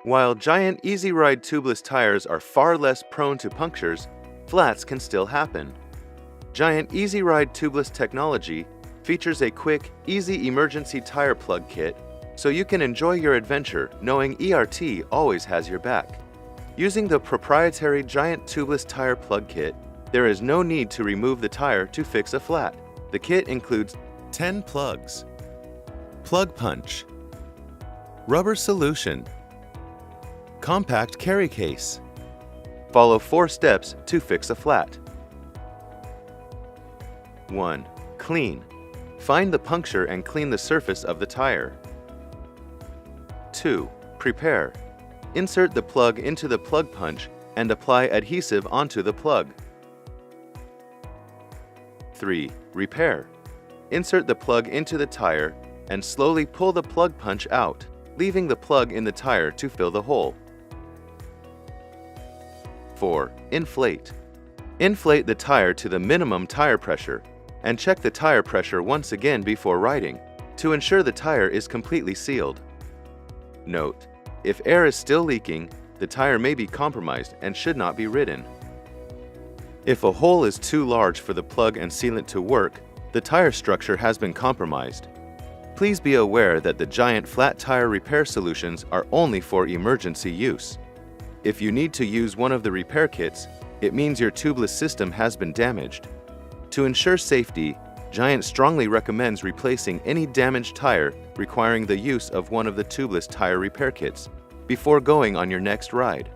While Giant EasyRide Tubeless tires are far less prone to punctures, flats can still happen. Giant EasyRide Tubeless technology features a quick, easy emergency tire plug kit so you can enjoy your adventure knowing ERT always has your back. Using the proprietary Giant Tubeless Tire Plug Kit, there is no need to remove the tire to fix a flat. The kit includes 10 plugs, plug punch, rubber solution, compact carry case. Follow 4 steps to fix a flat. 1. Clean. Find the puncture and clean the surface of the tire. 2. Prepare. Insert the plug into the plug punch and apply adhesive onto the plug. 3. Repair. Insert the plug into the tire and slowly pull the plug punch out, leaving the plug in the tire to fill the hole. 4. Inflate. Inflate the tire to the minimum tire pressure and check the tire pressure once again before riding to ensure the tire is completely sealed. Note: if air is still leaking, the tire may be compromised and should not be ridden. If a hole is too large for the plug and sealant to work, the tire structure has been compromised. Please be aware that the Giant flat tire repair solutions are only for emergency use. If you need to use one of the repair kits, it means your tubeless system has been damaged. To ensure safety, Giant strongly recommends replacing any damaged tire requiring the use of one of the tubeless tire repair kits before going on your next ride.